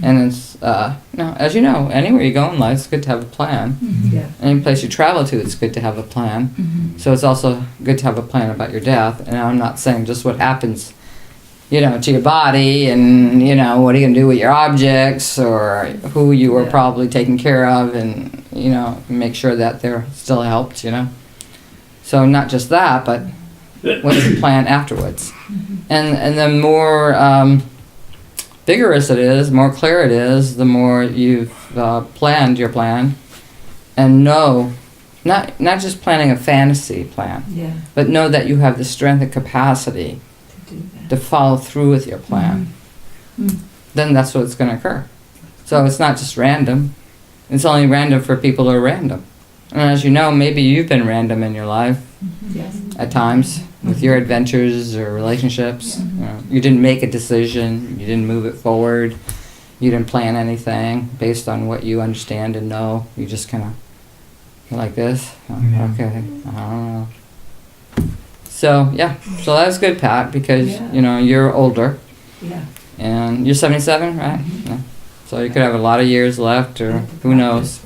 And it's, as you know, anywhere you go in life, it's good to have a plan. Yeah. Any place you travel to, it's good to have a plan. So it's also good to have a plan about your death. And I'm not saying just what happens, to your body and, what are you going to do with your objects or who you were probably taking care of and, make sure that they're still helped, So not just that, but what's the plan afterwards? And the more vigorous it is, more clear it is, the more you've planned your plan and know, not just planning a fantasy plan, but know that you have the strength and capacity to follow through with your plan. Then that's what's going to occur. So it's not just random. It's only random for people who are random. And as you know, maybe you've been random in your life at times with your adventures or relationships. You didn't make a decision. You didn't move it forward. You didn't plan anything based on what you understand and know. You just kind of like this. Okay, I don't know. So so that's good, Pat, because you're older. And you're 77, right? Yeah. So you could have a lot of years left, or who knows,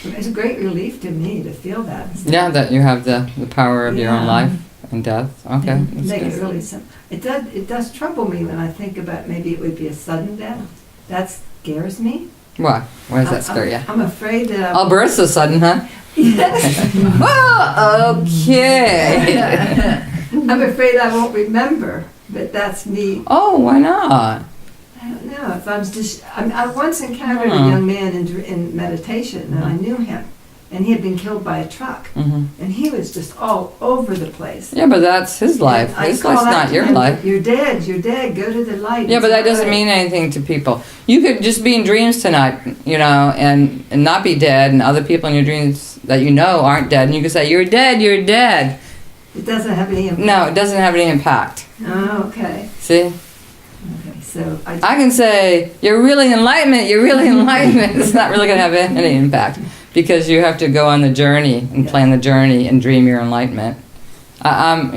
It's a great relief to me to feel that. Yeah, that you have the power of your own life and death. Okay. It does trouble me when I think about maybe it would be a sudden death. That scares me. Why? Why does that scare you? I'm afraid that... Oh, birth's so sudden, huh? Yes. Oh, okay. I'm afraid I won't remember, but that's me. Oh, why not? I don't know. If I once encountered a young man in meditation, and I knew him, and he had been killed by a truck, and he was just all over the place. Yeah, but that's his life. His life's not your life. You're dead. You're dead. Go to the light. Yeah, but that doesn't mean anything to people. You could just be in dreams tonight, and not be dead, and other people in your dreams that aren't dead, and you can say, "You're dead. You're dead." It doesn't have any impact. No, it doesn't have any impact. Oh, okay. See? Okay, so I can say, you're really enlightenment, it's not really going to have any impact because you have to go on the journey and plan the journey and dream your enlightenment. I'm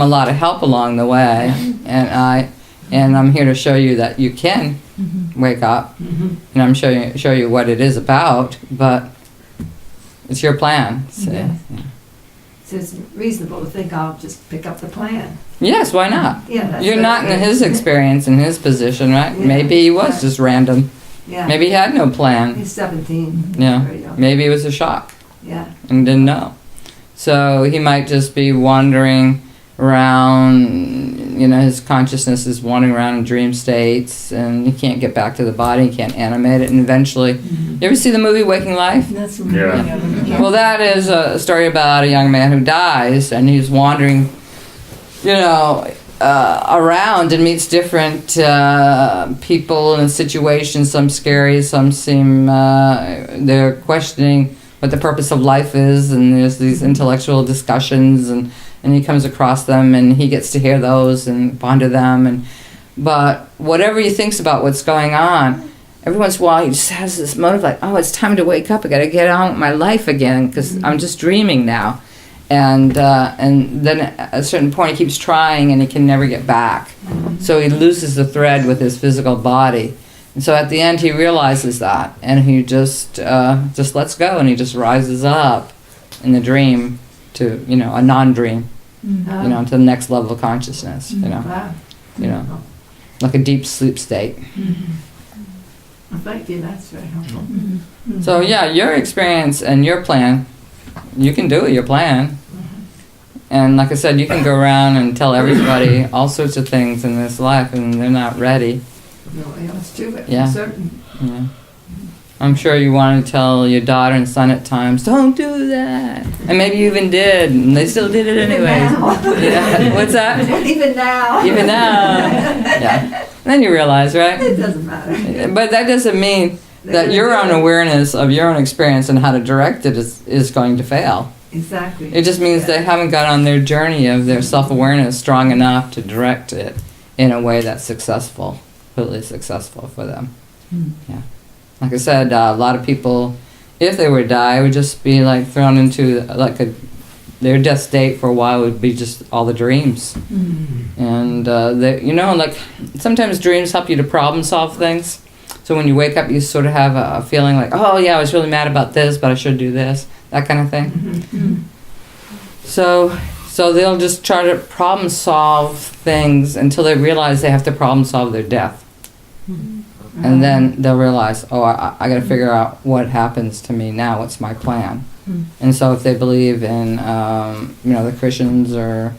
a lot of help along the way, and I'm here to show you that you can wake up, and I'm show you what it is about, but it's your plan. So, So it's reasonable to think I'll just pick up the plan. Yes, why not? Yeah, You're not in his experience, in his position, right? Yeah. Maybe he was just random. Yeah. Maybe he had no plan. He's 17. Yeah. Very young. Maybe it was a shock Yeah. and didn't know. So he might just be wandering around, his consciousness is wandering around in dream states and he can't get back to the body, he can't animate it, and eventually... You ever see the movie Waking Life? That's Well, that is a story about a young man who dies and he's wandering, around and meets different people and situations, some scary, some seem they're questioning what the purpose of life is, and there's these intellectual discussions, and he comes across them and he gets to hear those and ponder them, but whatever he thinks about what's going on, every once in a while he just has this motive like, oh, it's time to wake up, I gotta get on with my life again because I'm just dreaming now. And then at a certain point he keeps trying and he can never get back. So he loses the thread with his physical body. And so at the end he realizes that, and he just lets go, and he just rises up in the dream to, a non-dream, to the next level of consciousness, Wow. Like a deep sleep state. Well, thank you. That's very helpful. So yeah, your experience and your plan, you can do it, your plan. And like I said, you can go around and tell everybody all sorts of things in this life, and they're not ready. No, that's true, but Yeah. I'm certain. Yeah. I'm sure you want to tell your daughter and son at times, don't do that. And maybe you even did, and they still did it anyway. Yeah. What's that? Even now. Even now. Yeah. And then you realize, right? It doesn't matter. But that doesn't mean that your own awareness of your own experience and how to direct it is going to fail. Exactly. It just means they haven't got on their journey of their self-awareness strong enough to direct it in a way that's successful, completely successful for them. Yeah. Like I said, a lot of people, if they were to die, would just be like thrown into their death state for a while would be just all the dreams. And, sometimes dreams help you to problem solve things. So when you wake up, you sort of have a feeling like, oh yeah, I was really mad about this, but I should do this, that kind of thing. Mm-hmm. So they'll just try to problem solve things until they realize they have to problem solve their death. Mm-hmm. And then they'll realize, oh, I got to figure out what happens to me now. What's my plan? Mm-hmm. And so if they believe in, the Christians or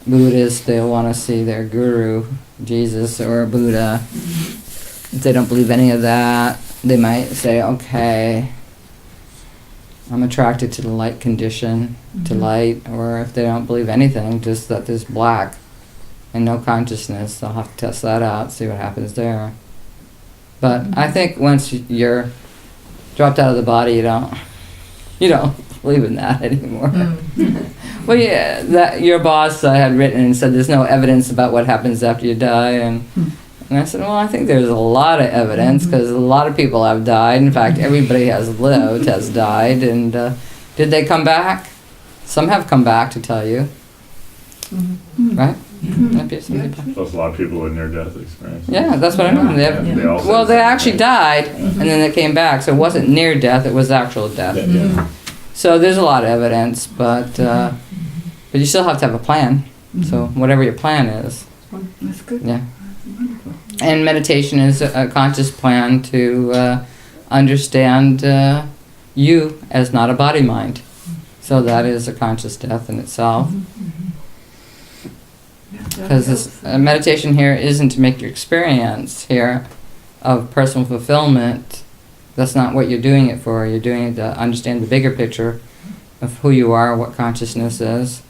Buddhists, they'll want to see their guru, Jesus or Buddha. Mm-hmm. If they don't believe any of that, they might say, okay, I'm attracted to the light condition, to light. Or if they don't believe anything, just that there's black and no consciousness, they'll have to test that out, see what happens there. But I think once you're dropped out of the body, you don't believe in that anymore. Well, yeah, that your boss had written and said there's no evidence about what happens after you die, and I said, well, I think there's a lot of evidence because a lot of people have died. In fact, everybody has lived, has died, and did they come back? Some have come back to tell you, right? Plus a lot of people in near-death experience. Yeah, that's what I mean. They actually died, and then they came back. So it wasn't near death; it was actual death. Yeah. So there's a lot of evidence, but you still have to have a plan. So whatever your plan is. That's good. Yeah. And meditation is a conscious plan to understand you as not a body-mind. So that is a conscious death in itself. Because meditation here isn't to make your experience here of personal fulfillment. That's not what you're doing it for. You're doing it to understand the bigger picture of who you are, what consciousness is.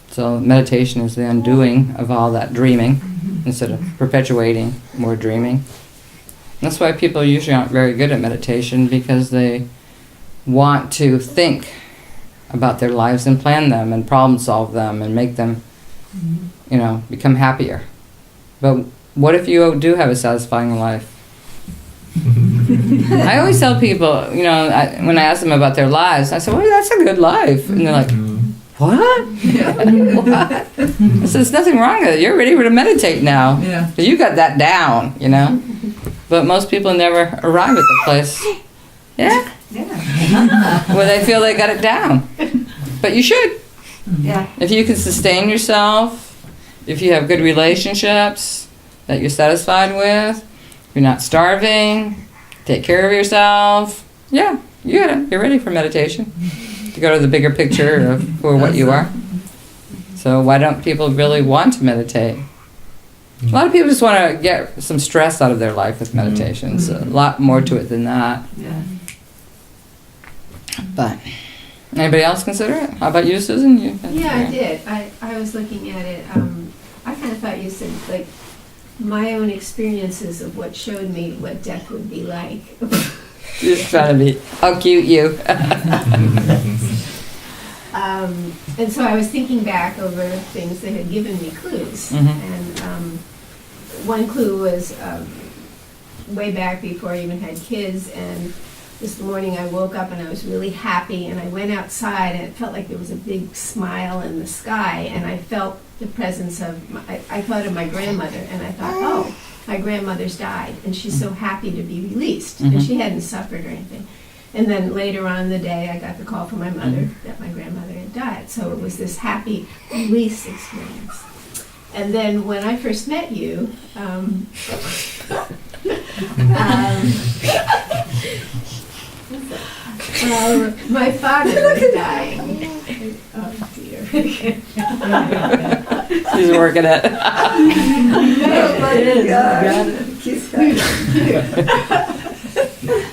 So meditation is the undoing of all that dreaming instead of perpetuating more dreaming. That's why people usually aren't very good at meditation, because they want to think about their lives and plan them and problem solve them and make them, become happier. But what if you do have a satisfying life? I always tell people, when I ask them about their lives, I say, well, that's a good life. And they're like, what? What? I said, there's nothing wrong with it. You're ready to meditate now. Yeah. 'Cause you got that down, But most people never arrive at the place. Yeah? Yeah. Where they feel they got it down. But you should. Yeah. If you can sustain yourself, if you have good relationships that you're satisfied with, you're not starving, take care of yourself, yeah, you're ready for meditation. To go to the bigger picture of who or what you are. So why don't people really want to meditate? A lot of people just want to get some stress out of their life with meditation. It's a lot more to it than that. Yeah. But anybody else consider it? How about you, Susan? Yeah, I did. I was looking at it. I kind of thought you said, like, my own experiences of what showed me what death would be like. Just trying to be, how cute you. And so I was thinking back over things that had given me clues. And one clue was way back before I even had kids, and this morning I woke up and I was really happy, and I went outside and it felt like there was a big smile in the sky, and I felt the presence of, I thought of my grandmother, and I thought, oh, my grandmother's died, and she's so happy to be released, and she hadn't suffered or anything. And then later on in the day, I got the call from my mother that my grandmother had died. So it was this happy release experience. And then when I first met you, my father was dying. Oh dear. She's working it. Oh my God. Keep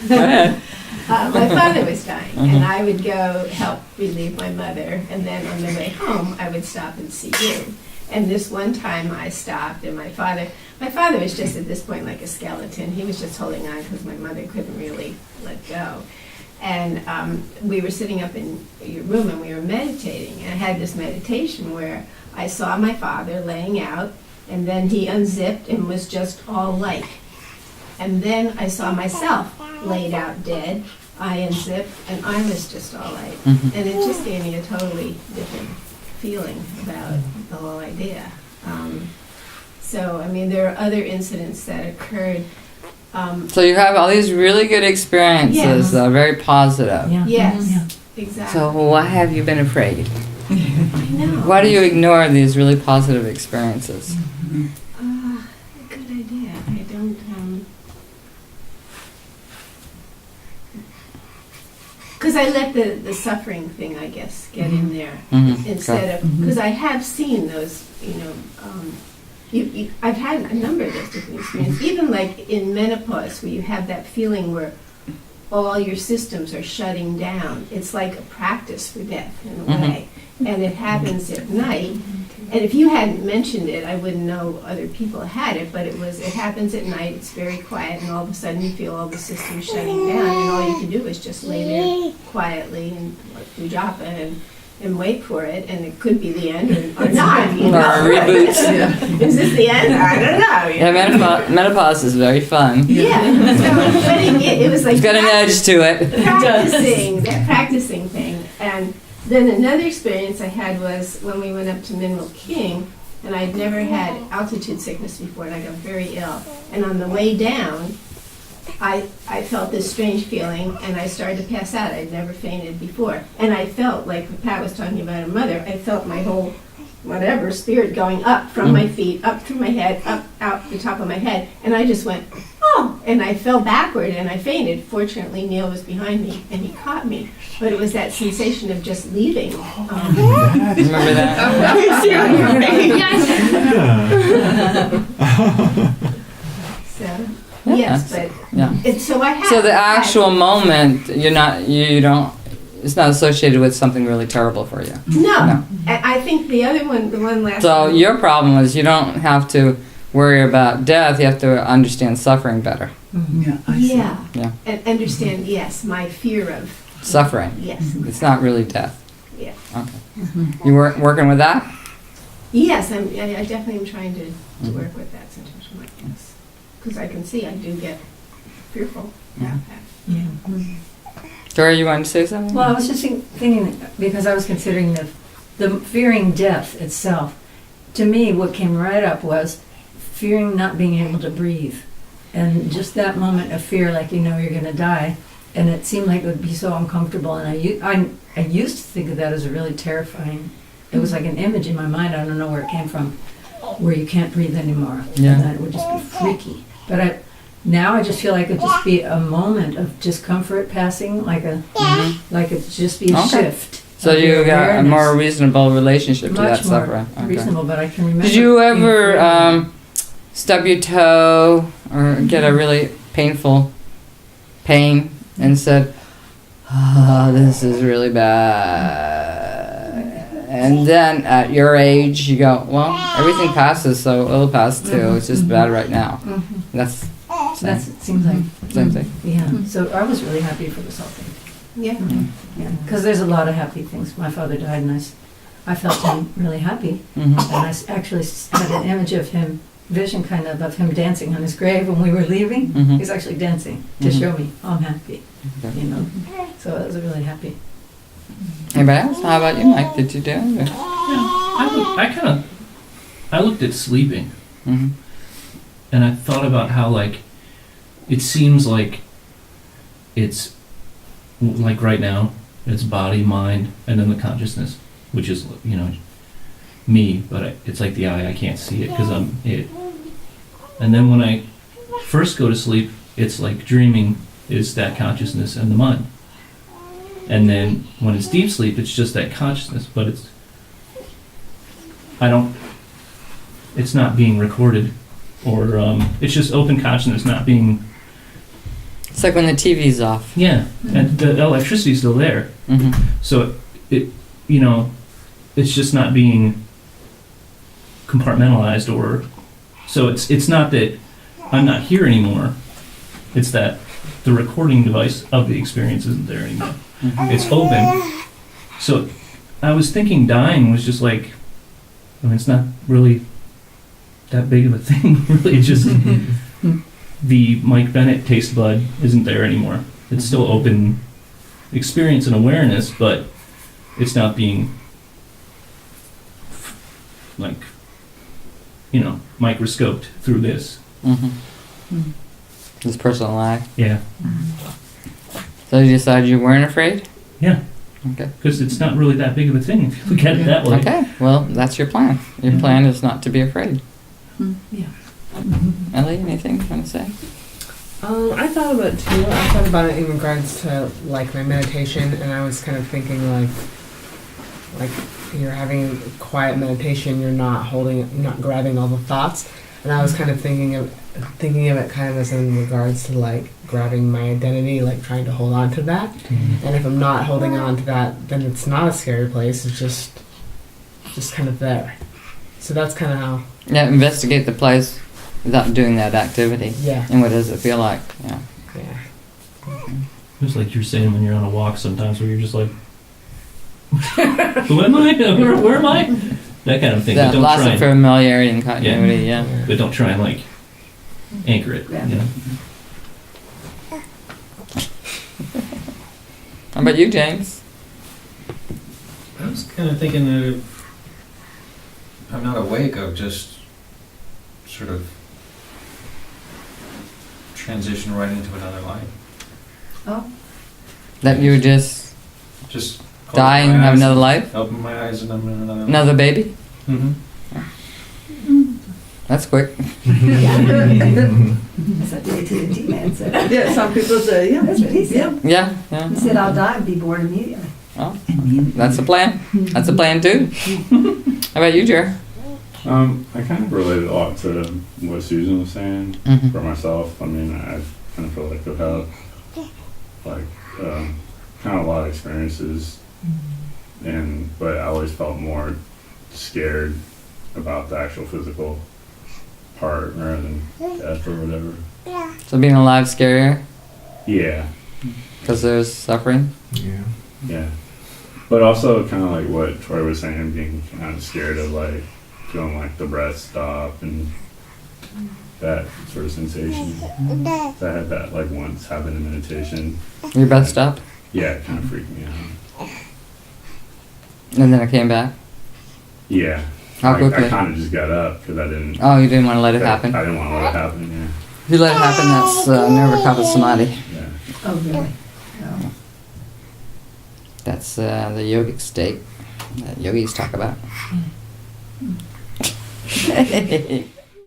Go ahead. My father was dying, and I would go help relieve my mother, and then on the way home, I would stop and see you. And this one time I stopped, and my father was just at this point like a skeleton. He was just holding on because my mother couldn't really let go. And we were sitting up in your room, and we were meditating, and I had this meditation where I saw my father laying out, and then he unzipped and was just all light. And then I saw myself laid out dead. I unzipped, and I was just all light. And it just gave me a totally different feeling about the whole idea. So, I mean, there are other incidents that occurred. So you have all these really good experiences Yes. that are very positive. Yeah. Yes, Yeah. exactly. So why have you been afraid? I know. Why do you ignore these really positive experiences? Good idea. I don't. Because I let the suffering thing, I guess, get in there instead of, because I have seen those, I've had a number of those different experiences, even like in menopause where you have that feeling where all your systems are shutting down. It's like a practice for death in a way, and it happens at night. And if you hadn't mentioned it, I wouldn't know other people had it, but it happens at night, it's very quiet, and all of a sudden you feel all the systems shutting down, and all you can do is just lay there quietly and do japa and wait for it, and it could be the end or not. You know? Or reboots. Is this the end? I don't know. Yeah, menopause is very fun. Yeah. So, but it was like It's got an edge to it. that practicing thing. And then another experience I had was when we went up to Mineral King, and I'd never had altitude sickness before, and I got very ill. And on the way down, I felt this strange feeling, and I started to pass out. I'd never fainted before. And I felt, like Pat was talking about her mother, I felt my whole, whatever, spirit going up from my feet, up through my head, up out the top of my head. And I just went, oh! And I fell backward, and I fainted. Fortunately, Neil was behind me, and he caught me. But it was that sensation of just leaving. Remember that? So, yes, but Yeah. so I had. So the actual moment, you don't, it's not associated with something really terrible for you. No. I think the other one, the one last So one. your problem is you don't have to worry about death, you have to understand suffering better. Yeah. I see. Yeah. And understand, yes, my fear of. Suffering. Yes. It's not really death. Yeah. Okay. You working with that? Yes, I definitely am trying to work with that Santosha, yes. Because I can see I do get fearful about that. Yeah. Dory, you wanted to say something? Well, I was just thinking, because I was considering the fearing death itself. To me, what came right up was fearing not being able to breathe. And just that moment of fear, like you're going to die. And it seemed like it would be so uncomfortable. And I used to think of that as a really terrifying. It was like an image in my mind. I don't know where it came from, where you can't breathe anymore. Yeah. And that it would just be freaky. But now I just feel like it would just be a moment of discomfort passing, like it just be a shift. So of you your got a awareness. more reasonable relationship to that Much more suffering. Okay. reasonable, but I can remember. Did you being ever frightened. stub your toe or get a really painful pain and said, "Oh, this is really bad," and then at your age you go, "Well, everything passes, so it'll pass too. It's just bad right now." That's It seems like. same thing. Yeah. So I was really happy for this whole thing. Yeah. Yeah. Because there's a lot of happy things. My father died, and I felt him really happy. Mm-hmm. And I actually had an image of him, vision kind of him dancing on his grave when we were leaving. Mhm. He's actually dancing to Mhm. show me I'm happy, Okay. you know. So I was really happy. Anybody else? How about you, Mike? Did you do it? I looked at sleeping, Mm-hmm. and I thought about how, like, it seems like it's, like right now, it's body, mind, and then the consciousness, which is, me, but it's like the eye, I can't see it because I'm it. And then when I first go to sleep, it's like dreaming is that consciousness and the mind. And then when it's deep sleep, it's just that consciousness, but it's not being recorded, or it's just open consciousness, not being, It's like when the TV's off. and the electricity's still there. Mm-hmm. So it's just not being compartmentalized, or so it's not that I'm not here anymore. It's that the recording device of the experience isn't there anymore. Mm-hmm. It's open. So I was thinking dying was just like, it's not really that big of a thing, really. It's just the Mike Bennett taste bud isn't there anymore. It's still open experience and awareness, but it's not being like microscoped through this. Mm-hmm. This personal life. Yeah. So you decided you weren't afraid? Yeah. Okay. Because it's not really that big of a thing if you look at it that way. Okay. Well, that's your plan. Your plan is not to be afraid. Yeah. Ellie, anything you want to say? I thought about it too. I thought about it in regards to like my meditation, and I was kind of thinking like you're having quiet meditation, you're not grabbing all the thoughts, and I was kind of thinking of it kind of as in regards to like grabbing my identity, like trying to hold on to that. Mm-hmm. And if I'm not holding on to that, then it's not a scary place. It's just kind of there. So that's kind of how. Yeah, investigate the place without doing that activity. Yeah. And what does it feel like? Yeah. Yeah. It's like you're saying when you're on a walk sometimes where you're just like, who am I? Where am I? That kind of thing. That But don't loss try of and, familiarity and continuity, yeah. but don't try and like anchor it. Yeah. You know? How about you, James? I was kind of thinking that if I'm not awake, I'll just sort of transition right into another life. Oh, That you would just Just close die and my have eyes, another life? Open my eyes and I'm in another life. Another baby? Mm-hmm. That's quick. that's what the AT&T man said. Yeah, some people say, yeah. That's what he said. Yeah, yeah. He said, I'll die and be born immediately. Oh, that's a plan. That's a plan too. How about you, Jer? I kind of related a lot to what Susan was saying Mm-hmm. for myself. I mean, I kind of feel like I've had like kind of a lot of experiences, but I always felt more scared about the actual physical part rather than death or whatever. So being alive scarier Yeah, because there's suffering. yeah. But also kind of like what Troy was saying, being kind of scared of like feeling like the breath stop and that sort of sensation. I had that like once happened in meditation. Your breath stopped, Yeah, it kind of freaked me out. and then it came back. Yeah. How I quickly? kind of just got up because I didn't. Oh, you didn't want to let it I happen. didn't want to let it happen. Yeah. If you let it happen, that's nirvakapa samadhi. Yeah. Oh, really? No. That's the yogic state that yogis talk about.